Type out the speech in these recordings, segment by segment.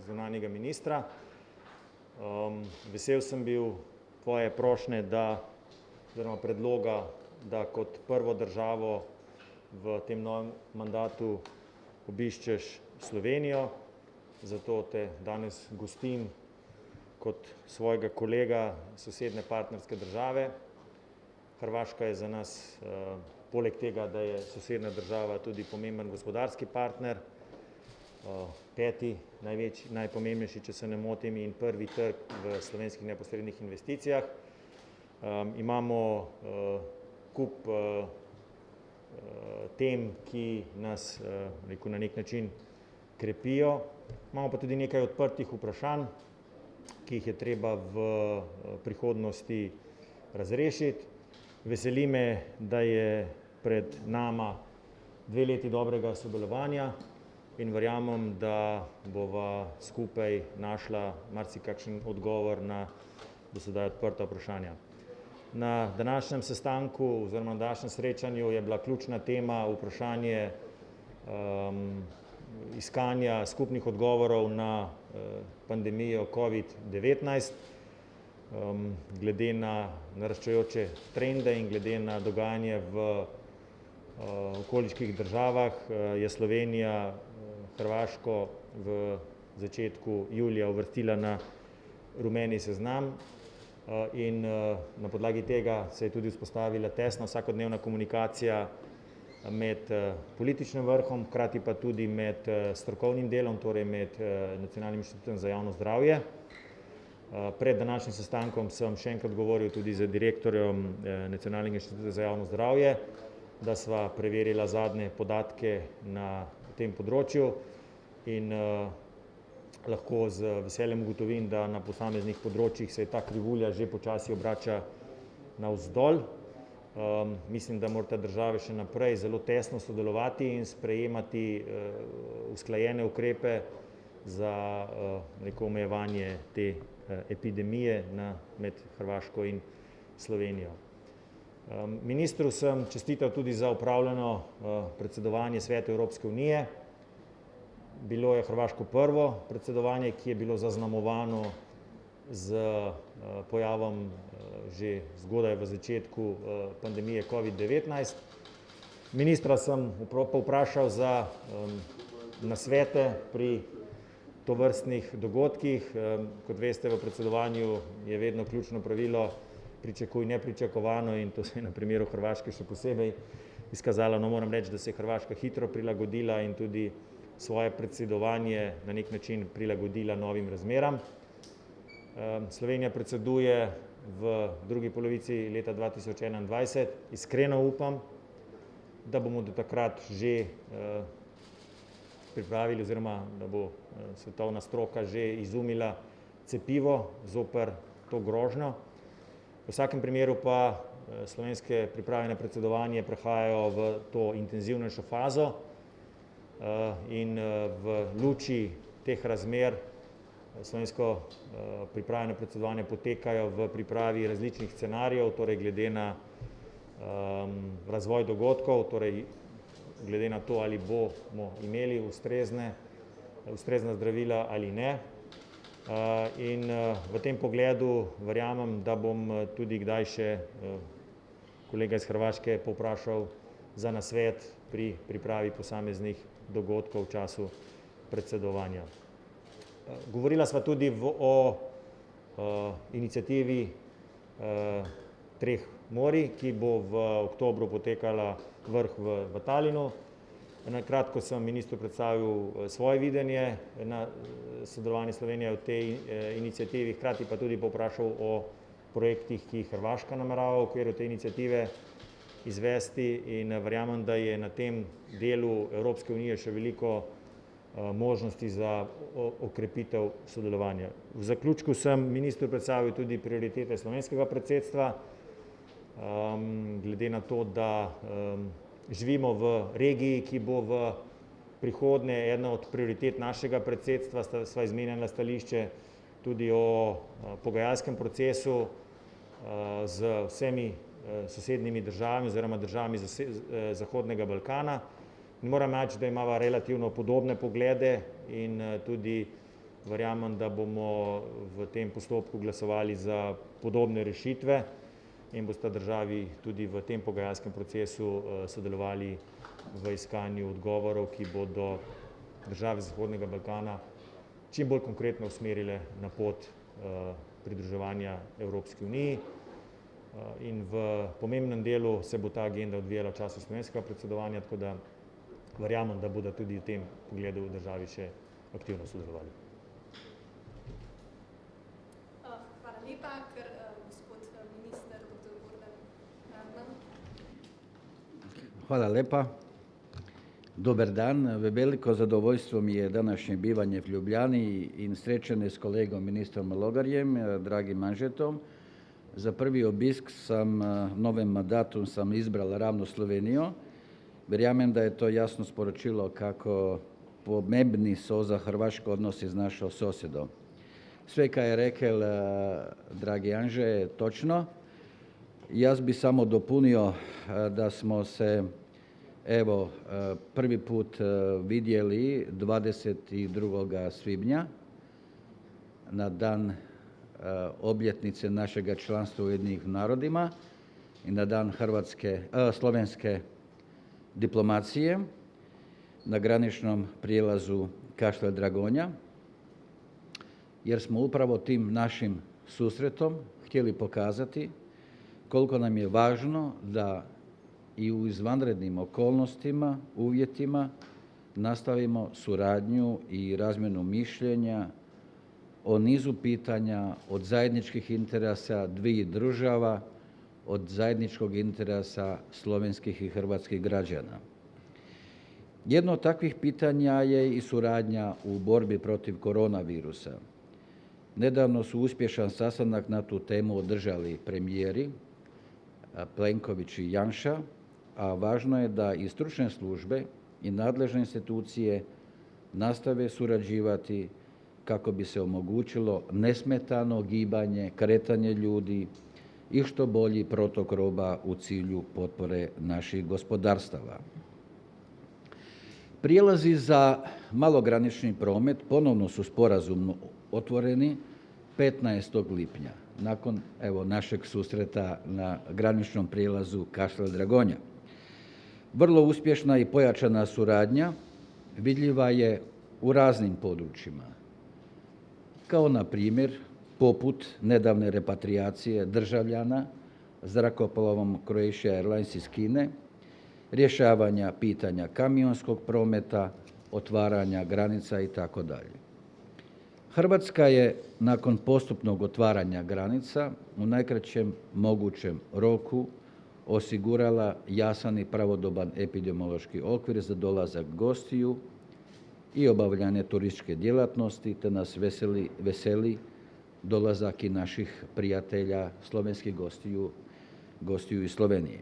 zunanjega ministra. Vesel sem bil tvoje prošnje, oziroma predloga, da kot prvo državo v tem novem mandatu obiščeš Slovenijo, zato te danes gostim kot svojega kolega sosednje partnerske države. Hrvaška je za nas, poleg tega, da je sosednja država, tudi pomemben gospodarski partner, peti najpomembnejši, če se ne motim, in prvi trg v slovenskih neposrednih investicijah. Imamo kup tem, ki nas na nek način krepijo. Imamo pa tudi nekaj odprtih vprašanj, ki jih je treba v prihodnosti razrešiti. Veseli me, da je pred nama 2 leti dobrega sodelovanja in verjamem, da bova skupaj našla marsikakšen odgovor na do sedaj odprta vprašanja. Na današnjem sestanku oziroma na današnjem srečanju je bila ključna tema vprašanje iskanja skupnih odgovorov na pandemijo COVID-19. Glede na naraščajoče trende in glede na dogajanje v okoliških državah je Slovenija Hrvaško v začetku julija uvrstila na rumeni seznam in na podlagi tega se je tudi vzpostavila tesna vsakodnevna komunikacija med političnim vrhom, hkrati pa tudi med strokovnim delom, torej med Nacionalnim inštitutom za javno zdravje. Pred današnjim sestankom sem še enkrat govoril tudi z direktorjem Nacionalnega inštituta za javno zdravje, da sva preverila zadnje podatke na tem področju in lahko z veseljem ugotovim, da na posameznih področjih se ta krivulja že počasi obrača navzdol. Mislim, da morata države še naprej zelo tesno sodelovati in sprejemati usklajene ukrepe za omejevanje te epidemije med Hrvaško in Slovenijo. Ministru sem čestital tudi za opravljeno predsedovanje Svetu Evropske unije. Bilo je hrvaško prvo predsedovanje, ki je bilo zaznamovano z pojavom že zgodaj v začetku pandemije COVID-19. Ministra sem povprašal za nasvete pri tovrstnih dogodkih. Kot veste, v predsedovanju je vedno ključno pravilo pričakuj nepričakovano in to se je na primeru Hrvaške še posebej izkazalo. No, moram reči, da se je Hrvaška hitro prilagodila in tudi svoje predsedovanje na nek način prilagodila novim razmeram. Slovenija predseduje v drugi polovici leta 2021. Iskreno upam, da bomo do takrat že pripravili oziroma da bo svetovna stroka že izumila cepivo zoper to grožnjo. V vsakem primeru pa slovenske priprave na predsedovanje prehajajo v to intenzivnejšo fazo in v luči teh razmer slovensko priprave na predsedovanje potekajo v pripravi različnih scenarijev, torej glede na razvoj dogodkov, torej glede na to, ali bomo imeli ustrezna zdravila ali ne. In v tem pogledu verjamem, da bom tudi kdaj še kolega iz Hrvaške povprašal za nasvet pri pripravi posameznih dogodkov v času predsedovanja. Govorila sva tudi o iniciativi treh morij, ki bo v oktobru potekala vrh v Talinu. Na kratko sem ministru predstavil svoje videnje na sodelovanje Slovenije v tej iniciativi, hkrati pa tudi povprašal o projektih, ki jih Hrvaška namerava v okviru te iniciative izvesti in verjamem, da je na tem delu Evropske unije še veliko možnosti za okrepitev sodelovanja. V zaključku sem ministru predstavil tudi prioritete slovenskega predsedstva. Glede na to, da živimo v regiji, ki bo v prihodnje ena od prioritet našega predsedstva, sva izmenjala stališče tudi o pogajalskem procesu z vsemi sosednjimi državami oziroma državami Zahodnega Balkana. In moram reči, da imava relativno podobne poglede in tudi Verjamem, da bomo v tem postopku glasovali za podobne rešitve in bosta državi tudi v tem pogajalskem procesu sodelovali v iskanju odgovorov, ki bodo države Zahodnega Balkana čim bolj konkretno usmerile na pot pridruževanja Evropski uniji. In v pomembnem delu se bo ta agenda odvijala v času slovenskega predsedovanja, tako da verjamem, da bodo tudi v tem pogledu državi še aktivno sodelovali. Hvala lepa, ker gospod minister, dr. Gordan Radman. Hvala lepa. Dobar dan. Veliko zadovoljstvo mi je današnje bivanje v Ljubljani in srečanje s kolegom ministrom Logarjem, dragim Anžetom. Za prvi obisk novem mandatu sam izbrala ravno Slovenijo. Verjamem, da je to jasno sporočilo kako pomembni so za Hrvaško odnosi z našo sosedom. Sve kaj je rekel dragi Anže je točno. Jaz bi samo dopunio da smo se prvi put vidjeli 22. svibnja na dan obljetnice našega članstva u Ujedinjenim narodima i na dan slovenske diplomacije na graničnom prijelazu Kaštel Dragonja, jer smo upravo tim našim susretom htjeli pokazati koliko nam je važno da i u izvanrednim okolnostima, uvjetima nastavimo suradnju i razmjenu mišljenja o nizu pitanja od zajedničkih interesa dviju država, od zajedničkog interesa slovenskih i hrvatskih građana. Jedno od takvih pitanja je i suradnja u borbi protiv koronavirusa. Nedavno su uspješan sastanak na tu temu održali premijeri Plenković i Janša, a važno je da i stručne službe i nadležne institucije nastave surađivati kako bi se omogućilo nesmetano gibanje, kretanje ljudi i što bolji protok roba u cilju potpore naših gospodarstava. Prijelazi za malogranični promet ponovno su sporazumno otvoreni 15. lipnja, nakon našeg susreta na graničnom prijelazu Kaštel Dragonja. Vrlo uspješna i pojačana suradnja vidljiva je u raznim područjima, kao na primjer poput nedavne repatriacije državljana zrakoplovom Croatia Airlines iz Kine, rješavanja pitanja kamionskog prometa, otvaranja granica itd. Hrvatska je nakon postupnog otvaranja granica u najkraćem mogućem roku osigurala jasan i pravodoban epidemiološki okvir za dolazak gostiju i obavljanje turističke djelatnosti, te nas veseli dolazak i naših prijatelja slovenskih gostiju iz Slovenije.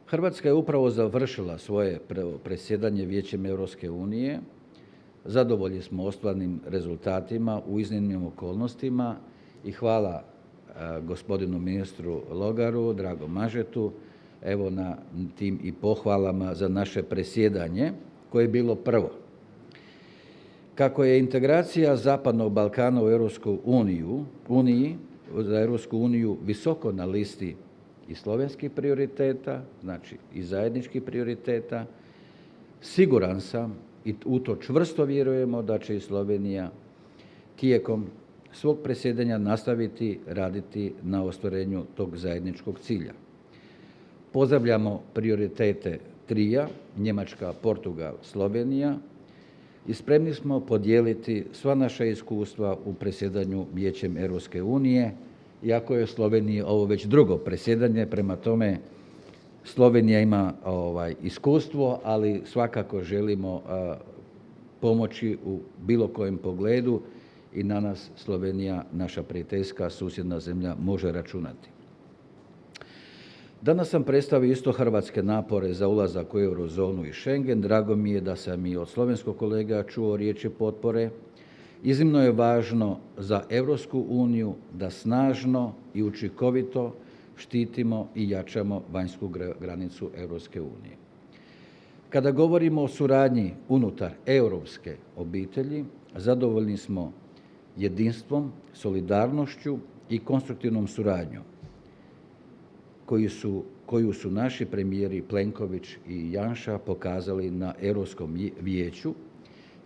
Hrvatska je upravo završila svoje predsjedanje Vijećem Europske unije. Zadovoljni smo ostvarenim rezultatima u iznimnim okolnostima i hvala gospodinu ministru Logaru, dragom Mažetu, na tim i pohvalama za naše predsjedanje koje je bilo prvo. Kako je integracija Zapadnog Balkana u Europsku uniju visoko na listi i slovenskih prioriteta, znači i zajedničkih prioriteta, siguran sam i u to čvrsto vjerujemo da će i Slovenija tijekom svog predsjedanja nastaviti raditi na ostvarenju tog zajedničkog cilja. Pozdravljamo prioritete trija, Njemačka, Portugal, Slovenija, i spremni smo podijeliti sva naša iskustva u predsjedanju Vijećem Europske unije, iako je Sloveniji ovo već drugo predsjedanje, prema tome Slovenija ima iskustvo, ali svakako želimo pomoći u bilo kojem pogledu i na nas Slovenija, naša prijateljska susjedna zemlja, može računati. Danas sam predstavio isto hrvatske napore za ulazak u eurozonu i Schengen. Drago mi je da sam i od slovenskog kolega čuo riječi potpore. Iznimno je važno za Europsku uniju da snažno i učinkovito štitimo i jačamo vanjsku granicu Europske unije. Kada govorimo o suradnji unutar europske obitelji, zadovoljni smo jedinstvom, solidarnošću i konstruktivnom suradnjom koju su naši premijeri Plenković i Janša pokazali na Europskom vijeću,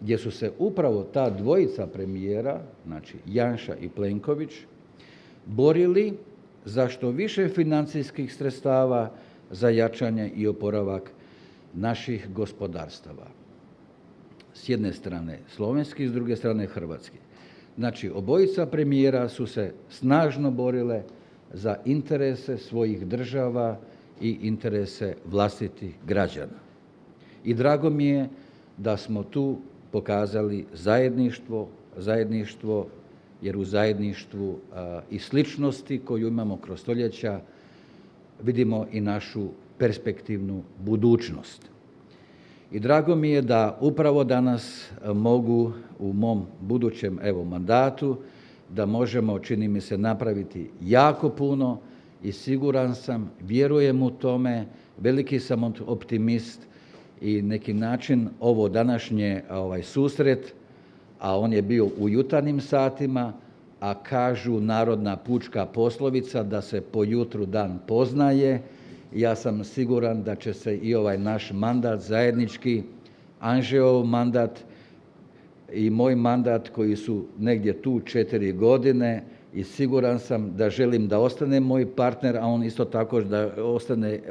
gdje su se upravo ta dvojica premijera, znači Janša i Plenković, borili za što više financijskih sredstava za jačanje i oporavak naših gospodarstava. S jedne strane slovenski, s druge strane hrvatski. Znači, obojica premijera su se snažno borile za interese svojih država i interese vlastitih građana. I drago mi je da smo tu pokazali zajedništvo, jer u zajedništvu i sličnosti koju imamo kroz stoljeća vidimo i našu perspektivnu budućnost. I drago mi je da upravo danas mogu u mom budućem mandatu da možemo, čini mi se, napraviti jako puno i siguran sam, vjerujem u tome, veliki sam optimist i neki način ovo današnje susret, a on je bio u jutarnjim satima, a kažu narodna pučka poslovica da se po jutru dan poznaje. Ja sam siguran da će se i ovaj naš mandat zajednički, Anžeov mandat i moj mandat koji su negdje tu 4 godine i siguran sam da želim da ostane moj partner, a on isto tako da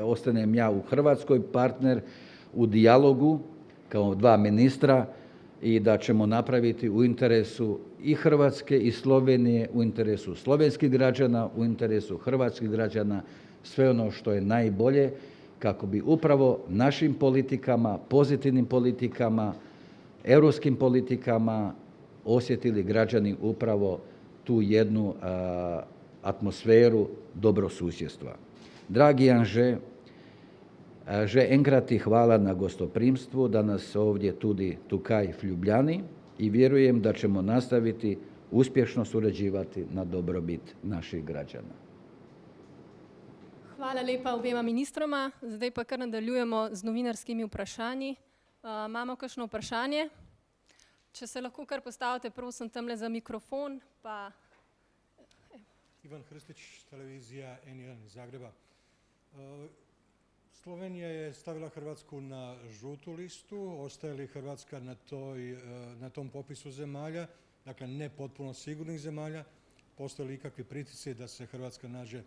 ostanem ja u Hrvatskoj partner u dijalogu kao 2 ministra i da ćemo napraviti u interesu i Hrvatske i Slovenije, u interesu slovenskih građana, u interesu hrvatskih građana, sve ono što je najbolje kako bi upravo našim politikama, pozitivnim politikama, europskim politikama osjetili građani upravo tu jednu atmosferu dobrosusjedstva. Dragi Anže, že enkrat ti hvala na gostoprimstvu danas ovdje tudi tukaj v Ljubljani i vjerujem da ćemo nastaviti uspješno surađivati na dobrobit naših građana. Hvala lepa obema ministroma. Zdaj pa kar nadaljujemo z novinarskimi vprašanji. Imamo kakšno vprašanje? Če se lahko kar postavite, prosim, tamle za mikrofon. Ivan Hrstić, televizija N1 iz Zagreba. Slovenija je stavila Hrvatsku na žutu listu. Ostaje li Hrvatska na tom popisu zemalja, dakle ne potpuno sigurnih zemalja? Postoje li ikakvi pritisci da se Hrvatska nađe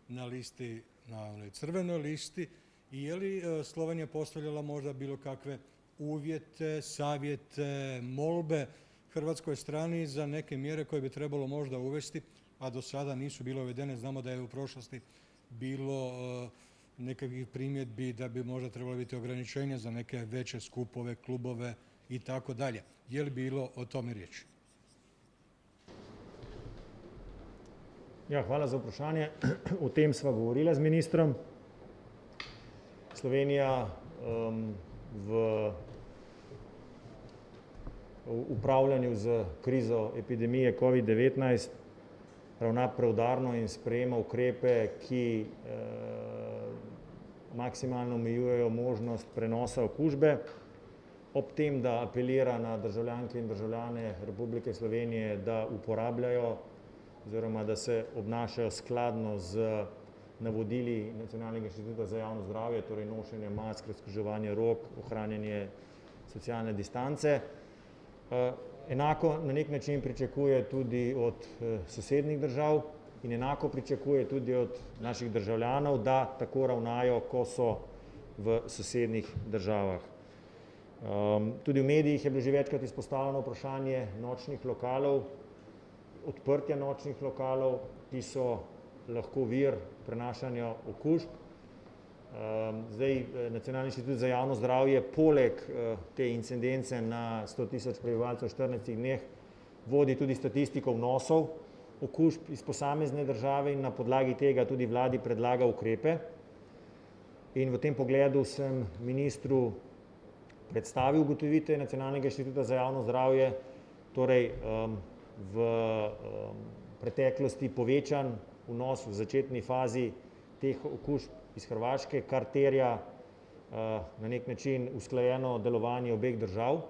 na listi, na onoj crvenoj listi? I je li Slovenija postavljala možda bilo kakve uvjete, savjete, molbe hrvatskoj strani za neke mjere koje bi trebalo možda uvesti, a do sada nisu bile uvedene? Znamo da je u prošlosti bilo nekakvih primjedbi da bi možda trebalo biti ograničenja za neke veće skupove, klubove i tako dalje. Je li bilo o tome riječi? Ja, hvala za vprašanje. O tem sva govorila z ministrom. Slovenija v upravljanju z krizo epidemije COVID-19 ravna preudarno in sprejema ukrepe, ki maksimalno omejujejo možnost prenosa okužbe, ob tem, da apelira na državljanke in državljane Republike Slovenije, da uporabljajo oziroma da se obnašajo skladno z navodili Nacionalnega inštituta za javno zdravje, torej nošenje mask, razkuževanje rok, ohranjanje socialne distance. Enako na nek način pričakuje tudi od sosednjih držav in enako pričakuje tudi od naših državljanov, da tako ravnajo, ko so v sosednjih državah. Tudi v medijih je bilo že večkrat izpostavljeno vprašanje nočnih lokalov, odprtja nočnih lokalov, ki so lahko vir prenašanja okužb. Zdaj, Nacionalni inštitut za javno zdravje poleg te incidence na 100.000 prebivalcev v 14 dneh vodi tudi statistiko vnosov okužb iz posamezne države in na podlagi tega tudi vladi predlaga ukrepe. In v tem pogledu sem ministru predstavil ugotovitve Nacionalnega inštituta za javno zdravje, torej v preteklosti povečan vnos v začetni fazi teh okužb iz Hrvaške, kar terja na nek način usklajeno delovanje obeh držav.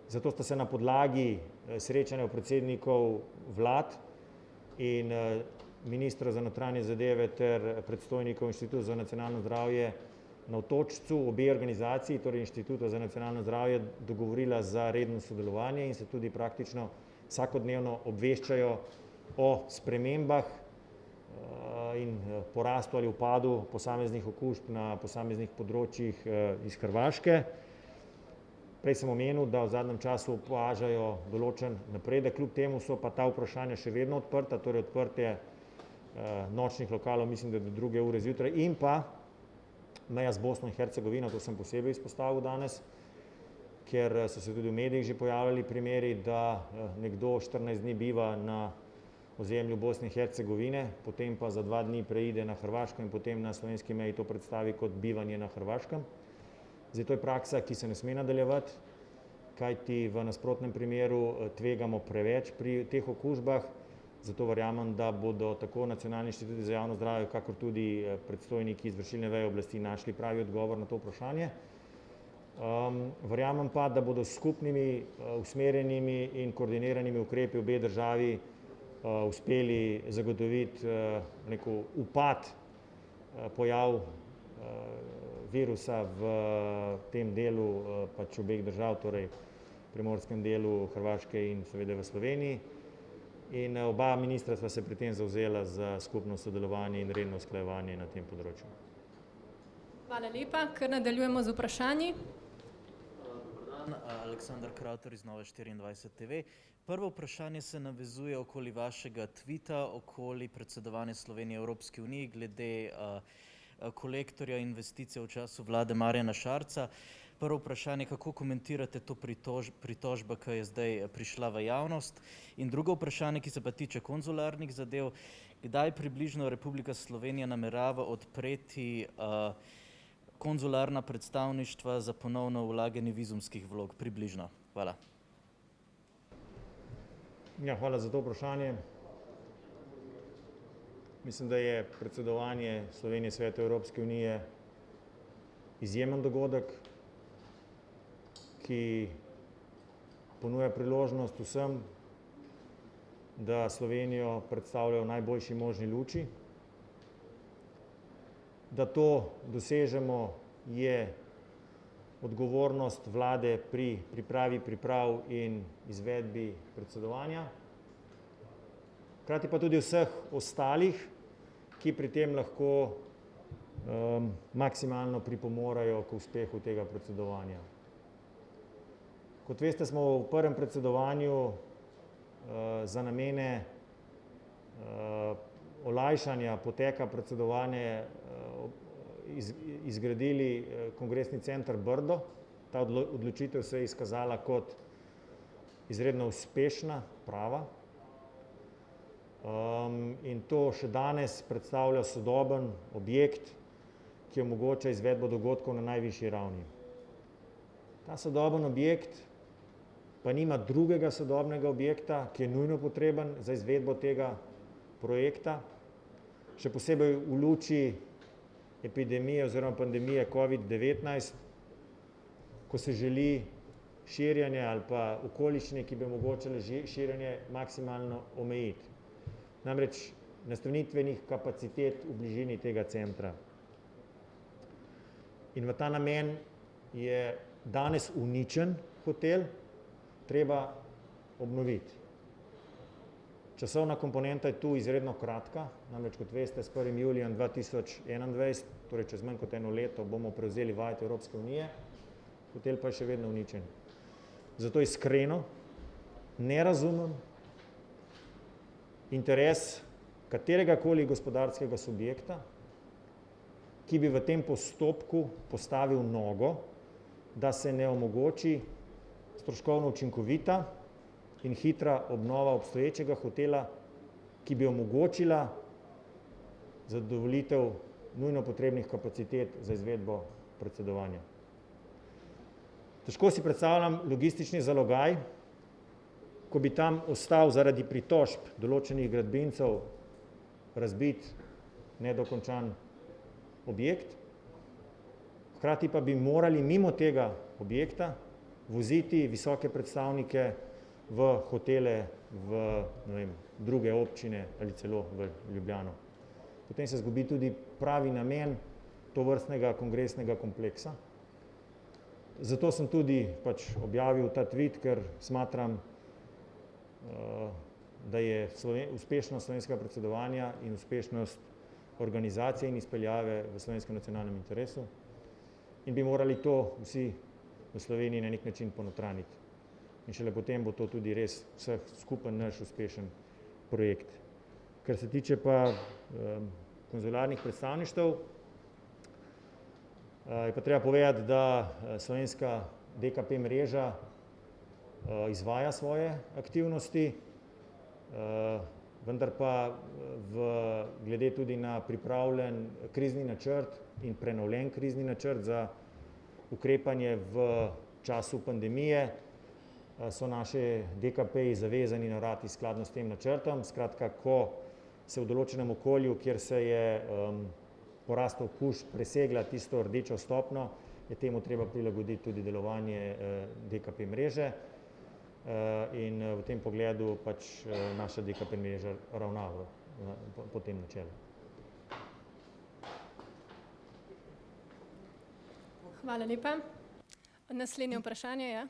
Zato sta se na podlagi srečanja predsednikov vlad in ministra za notranje zadeve ter predstojnikov Inštituta za nacionalno zdravje na Otočcu obe organizaciji, torej Inštituta za nacionalno zdravje, dogovorila za redno sodelovanje in se tudi praktično vsakodnevno obveščajo o spremembah in porastu ali upadu posameznih okužb na posameznih področjih iz Hrvaške. Prej sem omenil, da v zadnjem času opažajo določen napredek, kljub temu so pa ta vprašanja še vedno odprta, torej odprtje nočnih lokalov, mislim, da do 2. ure zjutraj, in pa meja z Bosno in Hercegovino, to sem posebej izpostavil danes, ker so se tudi v medijih že pojavljali primeri, da nekdo 14 dni biva na ozemlju Bosne in Hercegovine, potem pa za 2 dni preide na Hrvaško in potem na slovenski meji to predstavi kot bivanje na Hrvaškem. Zdaj, to je praksa, ki se ne sme nadaljevati, kajti v nasprotnem primeru tvegamo preveč pri teh okužbah, zato verjamem, da bodo tako Nacionalni inštitut za javno zdravje, kakor tudi predstojniki izvršilne veje oblasti našli pravi odgovor na to vprašanje. Verjamem pa, da bodo s skupnimi, usmerjenimi in koordiniranimi ukrepi obe državi uspeli zagotoviti neko upad pojav virusa v tem delu pač obeh držav, torej primorskem delu Hrvaške in seveda v Sloveniji. In oba ministra sva se pri tem zavzela za skupno sodelovanje in redno usklajevanje na tem področju. Hvala lepa, kar nadaljujemo z vprašanji. Dobar dan, Aleksandar Kravter iz Nove24 TV. Prvo vprašanje se navezuje okoli vašega tvita, okoli predsedovanja Slovenije Evropski uniji glede kolektorja investicije v času vlade Marjana Šarca. Prvo vprašanje, kako komentirate to pritožbo, ki je zdaj prišla v javnost? In drugo vprašanje, ki se pa tiče konzularnih zadev, kdaj približno Republika Slovenija namerava odpreti konzularna predstavništva za ponovno vlaganje vizumskih vlog? Približno. Hvala. Ja, hvala za to vprašanje. Mislim, da je predsedovanje Slovenije Svetu Evropske unije izjemen dogodek, ki ponuja priložnost vsem, da Slovenijo predstavljajo v najboljši možni luči. Da to dosežemo, je odgovornost vlade pri pripravi priprav in izvedbi predsedovanja, hkrati pa tudi vseh ostalih, ki pri tem lahko maksimalno pripomorejo k uspehu tega predsedovanja. Kot veste, smo v prvem predsedovanju za namene olajšanja poteka predsedovanja izgradili kongresni center Brdo. Ta odločitev se je izkazala kot izredno uspešna, prava. In to še danes predstavlja sodoben objekt, ki omogoča izvedbo dogodkov na najvišji ravni. Ta sodoben objekt pa nima drugega sodobnega objekta, ki je nujno potreben za izvedbo tega projekta, še posebej v luči epidemije oziroma pandemije COVID-19, ko se želi širjenje ali pa okoliščine, ki bi omogočale širjenje, maksimalno omejiti. Namreč nastanitvenih kapacitet v bližini tega centra. In v ta namen je danes uničen hotel treba obnoviti. Časovna komponenta je tu izredno kratka, namreč kot veste, s 1. julijem 2021, torej čez manj kot eno leto, bomo prevzeli vajeti Evropske unije, hotel pa je še vedno uničen. Zato iskreno ne razumem interes kateregakoli gospodarskega subjekta, ki bi v tem postopku postavil nogo, da se ne omogoči stroškovno učinkovita in hitra obnova obstoječega hotela, ki bi omogočila zadovoljitev nujno potrebnih kapacitet za izvedbo predsedovanja. Težko si predstavljam logistični zalogaj, ko bi tam ostal zaradi pritožb določenih gradbincev razbit, nedokončan objekt. Hkrati pa bi morali mimo tega objekta voziti visoke predstavnike v hotele, v ne vem, druge občine ali celo v Ljubljano. Potem se izgubi tudi pravi namen tovrstnega kongresnega kompleksa. Zato sem tudi pač objavil ta tweet, ker smatram, da je uspešnost slovenskega predsedovanja in uspešnost organizacije in izpeljave v slovenskem nacionalnem interesu in bi morali to vsi v Sloveniji na nek način ponotraniti. In šele potem bo to tudi res vseh skupen naš uspešen projekt. Kar se tiče pa konzularnih predstavništev, je pa treba povedati, da slovenska DKP mreža izvaja svoje aktivnosti, vendar pa glede tudi na pripravljen krizni načrt in prenovljen krizni načrt za ukrepanje v času pandemije, so naše DKP-ji zavezani naravnati skladno s tem načrtom. Skratka, ko se v določenem okolju, kjer se je porast okužb presegla tisto rdečo stopnjo, je temu treba prilagoditi tudi delovanje DKP mreže in v tem pogledu pač naša DKP mreža ravna po tem načelu. Hvala lepa. Naslednje vprašanje je.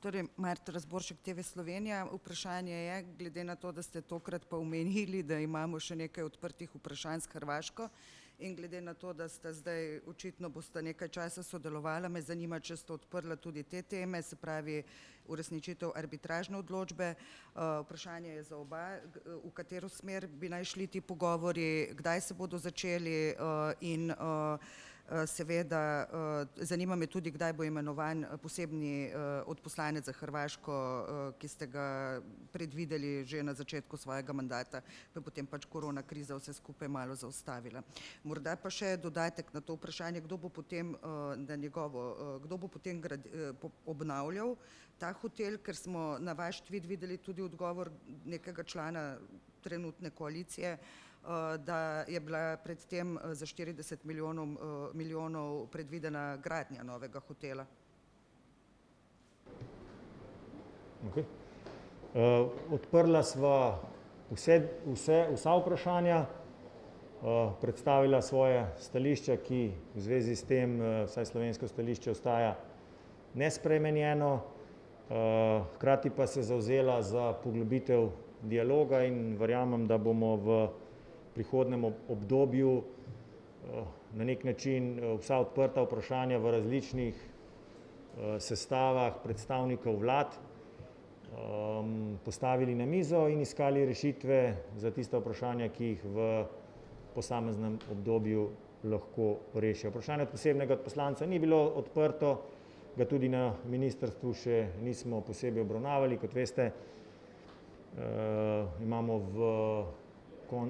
Torej, Marta Razboršek, TV Slovenija. Vprašanje je, glede na to, da ste tokrat pa omenili, da imamo še nekaj odprtih vprašanj s Hrvaško in glede na to, da sta zdaj očitno bosta nekaj časa sodelovala, me zanima, če ste odprla tudi te teme, se pravi uresničitev arbitražne odločbe. Vprašanje je za oba, v katero smer bi naj šli ti pogovori, kdaj se bodo začeli in seveda zanima me tudi, kdaj bo imenovan posebni odposlanec za Hrvaško, ki ste ga predvideli že na začetku svojega mandata, pa potem pač korona kriza vse skupaj malo zaustavila. Morda pa še dodatek na to vprašanje, kdo bo potem obnavljal ta hotel, ker smo na vaš tweet videli tudi odgovor nekega člana trenutne koalicije, da je bila predtem za 40 milijonov predvidena gradnja novega hotela. Okay. Odprla sva vsa vprašanja, predstavila svoje stališča, ki v zvezi s tem, vsaj slovensko stališče, ostaja nespremenjeno, hkrati pa se zavzela za poglobitev dialoga in verjamem, da bomo v prihodnem obdobju na nek način vsa odprta vprašanja v različnih sestavah predstavnikov vlad postavili na mizo in iskali rešitve za tista vprašanja, ki jih v posameznem obdobju lahko rešijo. Vprašanje posebnega odposlanca ni bilo odprto, ga tudi na ministrstvu še nismo posebej obravnavali. Kot veste, imamo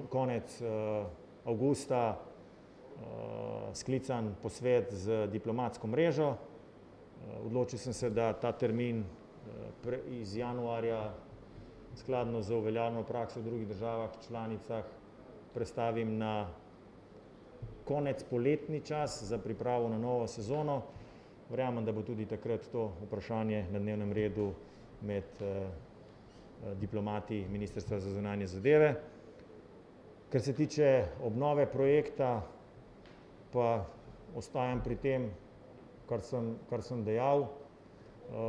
konec avgusta sklican posvet z diplomatsko mrežo. Odločil sem se, da ta termin iz januarja skladno z uveljavljeno prakso v drugih državah članicah prestavim na konec poletni čas za pripravo na novo sezono. Verjamem, da bo tudi takrat to vprašanje na dnevnem redu med diplomati Ministrstva za zunanje zadeve. Kar se tiče obnove projekta, pa ostajam pri tem, kar sem dejal.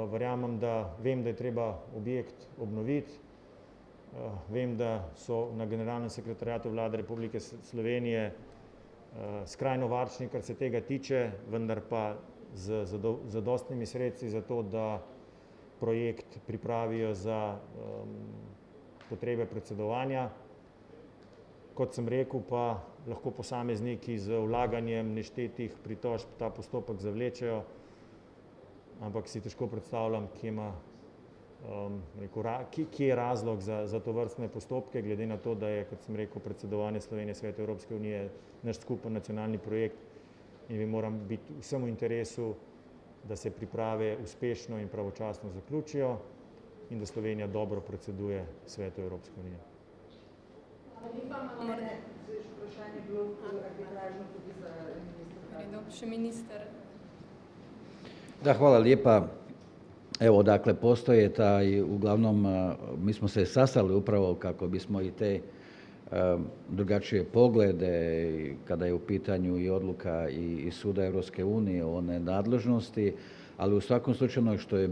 Vem, da je treba objekt obnoviti. Vem, da so na Generalnem sekretariatu Vlade Republike Slovenije skrajno varčni, kar se tega tiče, vendar pa z zadostnimi sredstvi za to, da projekt pripravijo za potrebe predsedovanja. Kot sem rekel, pa lahko posamezniki z vlaganjem neštetih pritožb ta postopek zavlečejo, ampak si težko predstavljam, kje je razlog za tovrstne postopke, glede na to, da je, kot sem rekel, predsedovanje Slovenije Svetu Evropske unije naš skupen nacionalni projekt in bi moral biti vsem v interesu, da se priprave uspešno in pravočasno zaključijo in da Slovenija dobro predseduje Svetu Evropske unije. Še minister. Da, hvala lijepa. Evo, dakle, postoje taj, uglavnom, mi smo se sastali upravo kako bismo i te drugačije poglede, kada je u pitanju i odluka i Suda Europske unije o nadležnosti, ali u svakom slučaju ono što je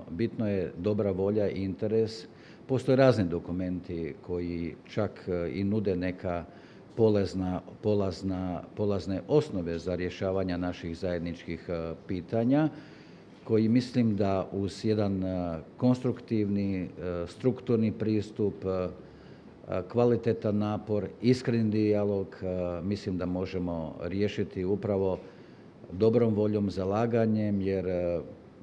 bitno je dobra volja i interes. Postoje razni dokumenti koji čak i nude neka polazne osnove za rješavanje naših zajedničkih pitanja, koji mislim da uz jedan konstruktivni, strukturni pristup, kvalitetan napor, iskreni dijalog, mislim da možemo riješiti upravo dobrom voljom, zalaganjem, jer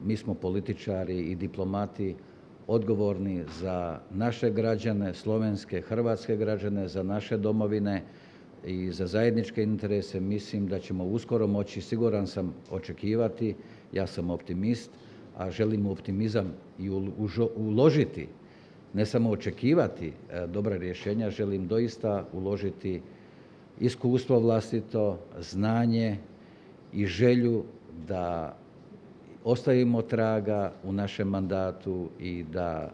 mi smo političari i diplomati odgovorni za naše građane, slovenske, hrvatske građane, za naše domovine i za zajedničke interese. Mislim da ćemo uskoro moći, siguran sam, očekivati, ja sam optimist, a želim optimizam i uložiti, ne samo očekivati dobra rješenja, želim doista uložiti iskustvo vlastito, znanje i želju da ostavimo traga u našem mandatu i da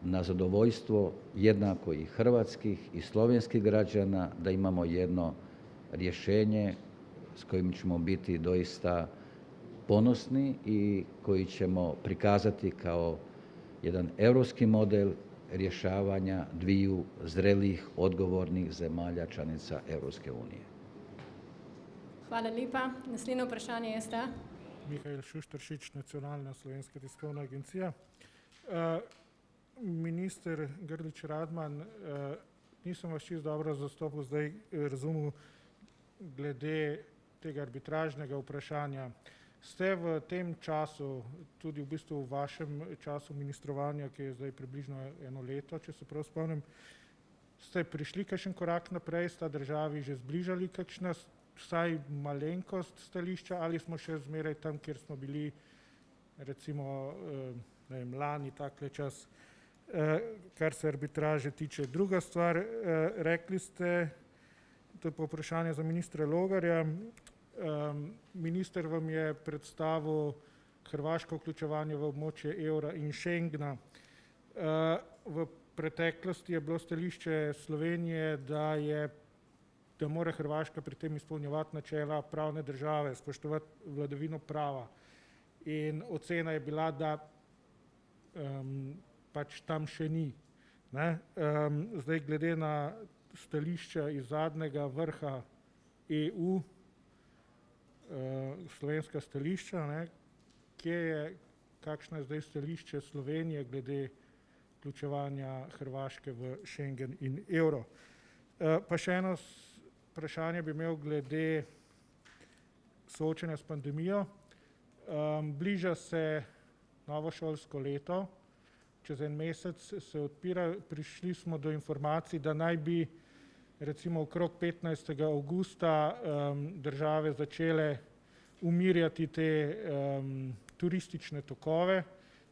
na zadovoljstvo jednako i hrvatskih i slovenskih građana da imamo jedno rješenje s kojim ćemo biti doista ponosni i koji ćemo prikazati kao jedan europski model rješavanja dviju zrelih, odgovornih zemalja članica Evropske unije. Hvala lepa. Naslednje vprašanje je sta. Mihael Šušteršič, Nacionalna slovenska tiskovna agencija. Minister Grlić Radman, nisem vas čisto dobro zastopil, zdaj razumel glede tega arbitražnega vprašanja. Ste v tem času, tudi v bistvu v vašem času ministrovanja, ki je zdaj približno 1 leto, če se prav spomnim, ste prišli kakšen korak naprej, sta državi že zbližali kakšna vsaj malenkost stališča, ali smo še zmeraj tam, kjer smo bili recimo lani takle čas, kar se arbitraže tiče. Druga stvar, rekli ste, to je pa vprašanje za ministra Logarja, minister vam je predstavil hrvaško vključevanje v območje evra in Schengna. V preteklosti je bilo stališče Slovenije, da mora Hrvaška pri tem izpolnjevati načela pravne države, spoštovati vladavino prava. In ocena je bila, da pač tam še ni. Zdaj glede na stališča iz zadnjega vrha EU, slovenska stališča, kakšno je zdaj stališče Slovenije glede vključevanja Hrvaške v Schengen in evro. Pa še eno vprašanje bi imel glede soočanja s pandemijo. Bliža se novo šolsko leto, čez 1 mesec se odpira, prišli smo do informacij, da naj bi recimo okrog 15. avgusta države začele umirjati te turistične tokove,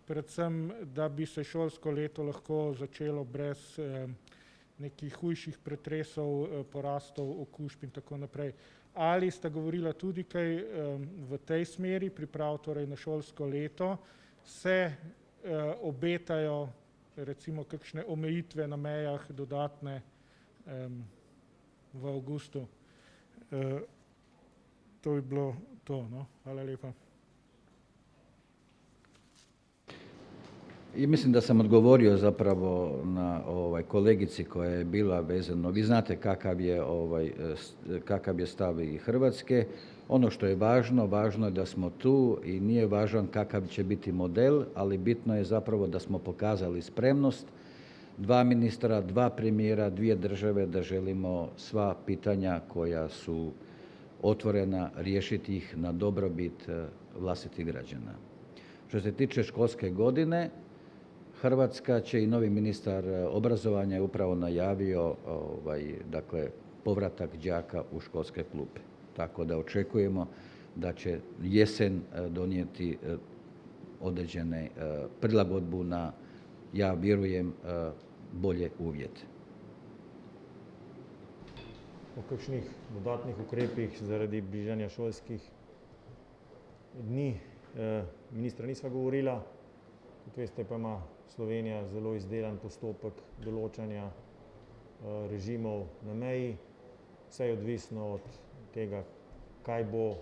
predvsem, da bi se šolsko leto lahko začelo brez nekih hujših pretresov, porastov, okužb in tako naprej. Ali sta govorila tudi kaj v tej smeri, priprav torej na šolsko leto, se obetajo recimo kakšne omejitve na mejah dodatne v avgustu. To bi bilo to, no. Hvala lepa. I mislim da sam odgovorio zapravo na kolegici koja je bila vezano. Vi znate kakav je stav i Hrvatske. Ono što je važno je da smo tu i nije važan kakav će biti model, ali bitno je zapravo da smo pokazali spremnost 2 ministra, 2 premijera, 2 države, da želimo sva pitanja koja su otvorena, riješiti ih na dobrobit vlastitih građana. Što se tiče školske godine, Hrvatska će i novi ministar obrazovanja je upravo najavio povratak đaka u školske klupe. Tako da očekujemo da će jesen donijeti određene prilagodbu na, ja vjerujem, bolje uvjete. O kakšnih dodatnih ukrepih zaradi bližanja šolskih dni ministra nisva govorila. Kot veste, pa ima Slovenija zelo izdelan postopek določanja režimov na meji. Vse je odvisno od tega, kaj bo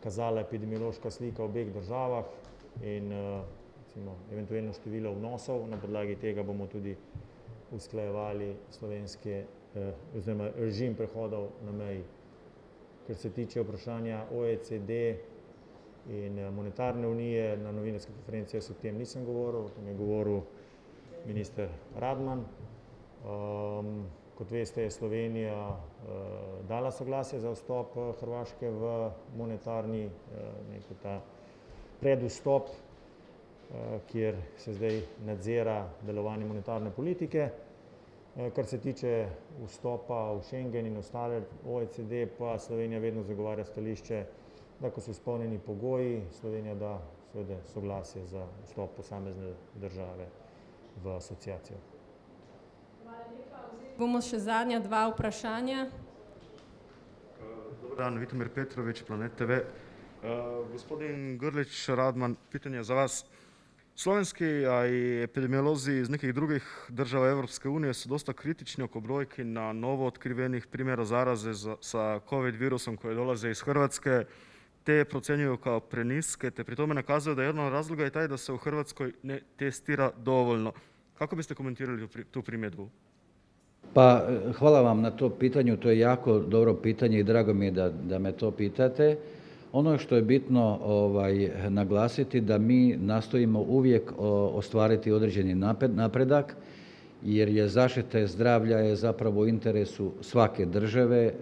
kazala epidemiološka slika v obeh državah in recimo, eventualno število vnosov. Na podlagi tega bomo tudi usklajevali slovenske oziroma režim prehodov na meji. Ker se tiče vprašanja OECD in monetarne unije, na novinarski konferenci jaz o tem nisem govoril, o tem je govoril minister Radman. Kot veste, je Slovenija dala soglasje za vstop Hrvaške v monetarni ta predvstop, kjer se zdaj nadzira delovanje monetarne politike. Kar se tiče vstopa v Schengen in ostale OECD, pa Slovenija vedno zagovarja stališče, da ko so izpolnjeni pogoji, Slovenija da seveda soglasje za vstop posamezne države v asociacijo. Bomo še zadnja dva vprašanja. Dobar dan, Vitomir Petrović, Planet TV. Gospodin Grlić Radman, pitanje za vas. Slovenski, a i epidemiolozi iz nekih drugih država Europske unije su dosta kritični oko brojki na novo otkrivenih primjera zaraze sa COVID virusom koje dolaze iz Hrvatske, te procjenjuju kao preniske, te pri tome nakazuju da jedan od razloga je taj da se u Hrvatskoj ne testira dovoljno. Kako biste komentirali tu primjedbu? Pa hvala vam na to pitanju, to je jako dobro pitanje i drago mi je da me to pitate. Ono što je bitno naglasiti da mi nastojimo uvijek ostvariti određeni napredak, jer je zaštita zdravlja je zapravo u interesu svake države.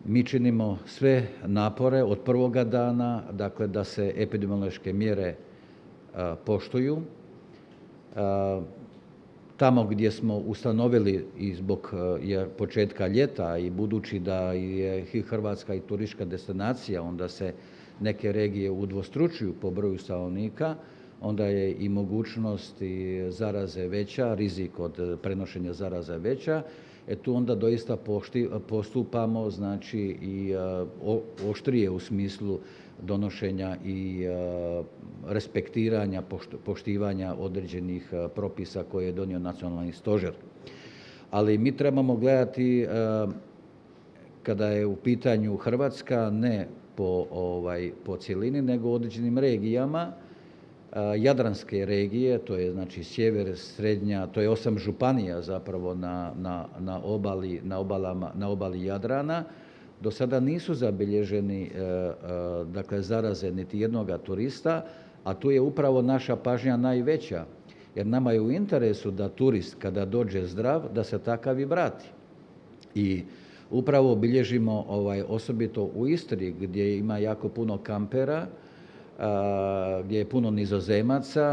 Mi činimo sve napore od prvoga dana, dakle da se epidemiološke mjere poštuju. Tamo gdje smo ustanovili i zbog početka ljeta i budući da je Hrvatska i turistička destinacija, onda se neke regije udvostručuju po broju stanovnika, onda je i mogućnost i zaraze veća, rizik od prenošenja zaraza veća. Tu onda doista postupamo, znači i oštrije u smislu donošenja i respektiranja, poštivanja određenih propisa koje je donio nacionalni stožer. Ali mi trebamo gledati kada je u pitanju Hrvatska ne po cjelini, nego u određenim regijama. Jadranske regije, to je znači sjever, srednja, to je 8 županija zapravo na obali Jadrana. Do sada nisu zabilježeni dakle, zaraze niti jednoga turista, a tu je upravo naša pažnja najveća, jer nama je u interesu da turist kada dođe zdrav, da se takav i vrati. I upravo bilježimo osobito u Istri gdje ima jako puno kampera, gdje je puno Nizozemaca,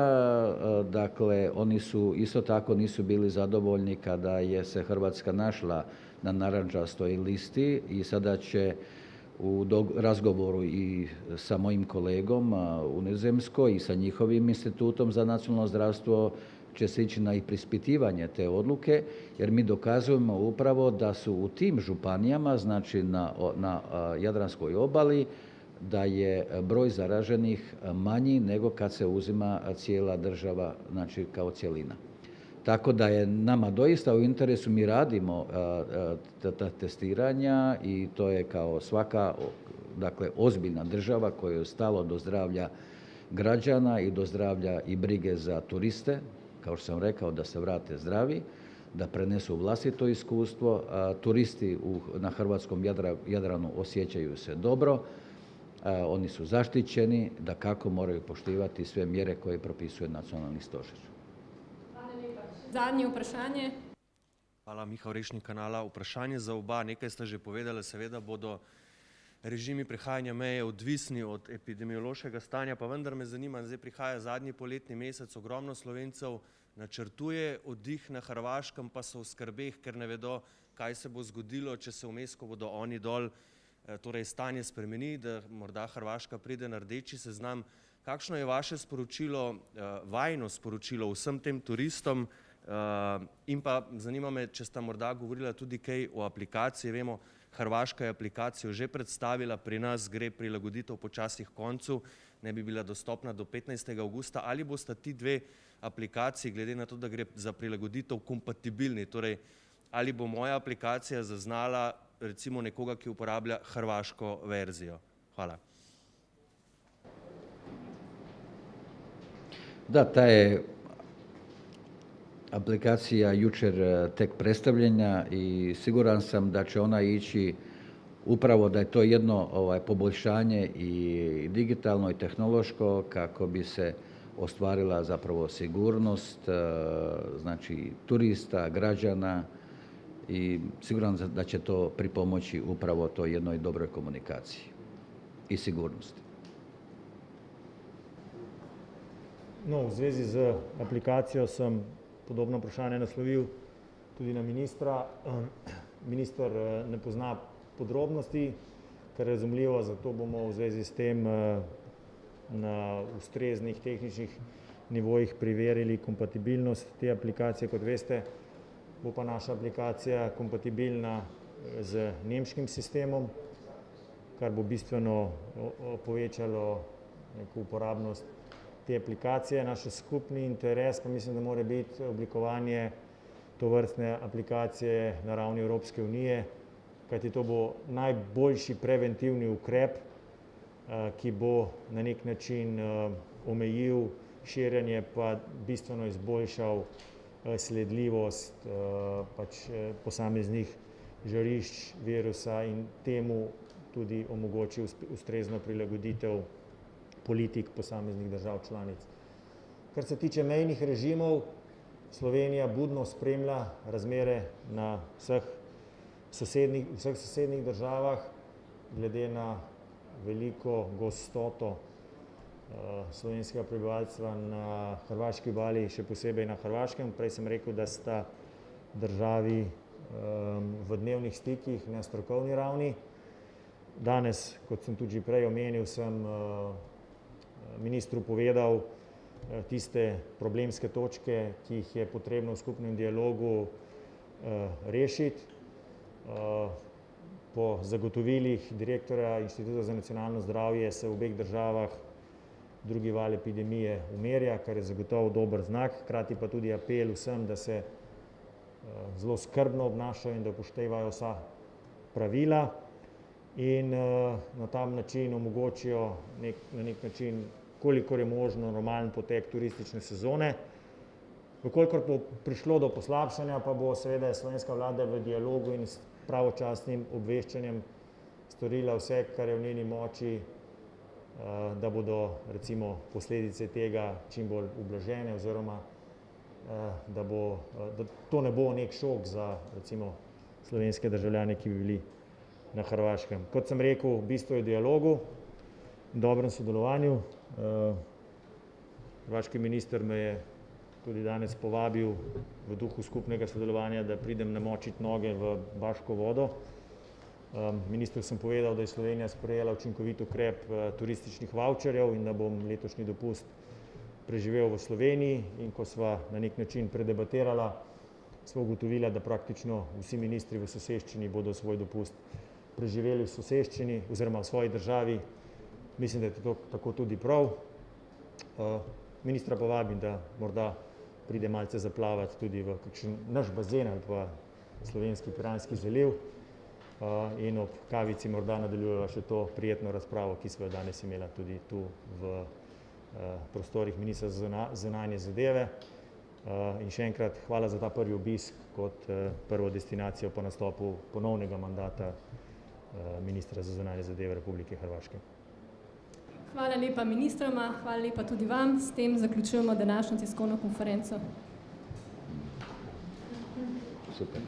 dakle oni su isto tako nisu bili zadovoljni kada je se Hrvatska našla na narandžastoj listi i sada će u razgovoru i sa mojim kolegom u Nizozemskoj i sa njihovim institutom za nacionalno zdravstvo će se ići na i prispitivanje te odluke, jer mi dokazujemo upravo da su u tim županijama, znači na Jadranskoj obali, da je broj zaraženih manji nego kad se uzima cijela država, znači kao cjelina. Tako da je nama doista u interesu, mi radimo ta testiranja i to je kao svaka dakle, ozbiljna država kojoj je stalo do zdravlja građana i do zdravlja i brige za turiste, kao što sam rekao, da se vrate zdravi, da prenesu vlastito iskustvo. Turisti na hrvatskom Jadranu osjećaju se dobro, oni su zaštićeni, da kako moraju poštivati sve mjere koje propisuje nacionalni stožer. Zadnje vprašanje. Hvala, Miha Orešnik, kanala. Vprašanje za oba. Nekaj ste že povedali, seveda bodo režimi prehajanja meje odvisni od epidemiološkega stanja, pa vendar me zanima, zdaj prihaja zadnji poletni mesec, ogromno Slovencev načrtuje oddih na Hrvaškem, pa so v skrbeh, ker ne vedo, kaj se bo zgodilo, če se vmes, ko bodo oni dol, torej stanje spremeni, da morda Hrvaška pride na rdeči seznam. Kakšno je vaše sporočilo, vajino sporočilo vsem tem turistom? In pa zanima me, če sta morda govorila tudi kaj o aplikaciji. Vemo, Hrvaška je aplikacijo že predstavila, pri nas gre prilagoditev počasi k koncu. ne bi bila dostopna do 15. avgusta, ali bosta ti dve aplikaciji, glede na to, da gre za prilagoditev, kompatibilni, torej ali bo moja aplikacija zaznala recimo nekoga, ki uporablja hrvaško verzijo. Hvala. Da, ta je aplikacija jučer tek predstavljena i siguran sam da će ona ići upravo da je to jedno poboljšanje i digitalno i tehnološko kako bi se ostvarila zapravo sigurnost, znači turista, građana i siguran da će to pripomoći upravo toj jednoj dobroj komunikaciji i sigurnosti. No, v zvezi z aplikacijo sem podobno vprašanje naslovil tudi na ministra. Minister ne pozna podrobnosti, kar je razumljivo, zato bomo v zvezi s tem na ustreznih tehničnih nivojih preverili kompatibilnost te aplikacije. Kot veste, bo pa naša aplikacija kompatibilna z nemškim sistemom, kar bo bistveno povečalo neko uporabnost te aplikacije. Naš skupni interes pa mislim, da mora biti oblikovanje tovrstne aplikacije na ravni Evropske unije, kajti to bo najboljši preventivni ukrep, ki bo na nek način omejil širjenje pa bistveno izboljšal sledljivost posameznih žarišč virusa in temu tudi omogočil ustrezno prilagoditev politik posameznih držav članic. Kar se tiče mejnih režimov, Slovenija budno spremlja razmere na vseh sosednjih državah, glede na veliko gostoto slovenskega prebivalstva na hrvaški obali, še posebej na Hrvaškem. Prej sem rekel, da sta državi v dnevnih stikih na strokovni ravni. Danes, kot sem tudi že prej omenil, sem ministru povedal tiste problemske točke, ki jih je potrebno v skupnem dialogu rešiti. Po zagotovilih direktorja Inštituta za nacionalno zdravje se v obeh državah drugi val epidemije umirja, kar je zagotovo dober znak, hkrati pa tudi apel vsem, da se zelo skrbno obnašajo in da upoštevajo vsa pravila in na ta način omogočijo na nek način, kolikor je možno, normalen potek turistične sezone. Vkolikor bo prišlo do poslabšanja, pa bo seveda slovenska vlada v dialogu in s pravočasnim obveščanjem storila vse, kar je v njeni moči, da bodo recimo posledice tega čim bolj ublažene oziroma da to ne bo nek šok za recimo slovenske državljane, ki bi bili na Hrvaškem. Kot sem rekel, bistvo je v dialogu, dobrem sodelovanju. Hrvaški minister me je tudi danes povabil v duhu skupnega sodelovanja, da pridem namočiti noge v Baško vodo. Ministru sem povedal, da je Slovenija sprejela učinkovit ukrep turističnih vavčerjev in da bom letošnji dopust preživel v Sloveniji, in ko sva na nek način predebatirala, sva ugotovila, da praktično vsi ministri v soseščini bodo svoj dopust preživeli v soseščini oziroma v svoji državi. Mislim, da je to tako tudi prav. Ministra pa vabim, da morda pride malce zaplavati tudi v kakšen naš bazen ali pa slovenski Piranski zaliv in ob kavici morda nadaljujeva še to prijetno razpravo, ki smo jo danes imela tudi tu v prostorih Ministrstva za zunanje zadeve. In še enkrat hvala za ta prvi obisk kot prvo destinacijo po nastopu ponovnega mandata ministra za zunanje zadeve Republike Hrvaške. Hvala lepa ministroma, hvala lepa tudi vam. S tem zaključujemo današnjo tiskovno konferenco. Super.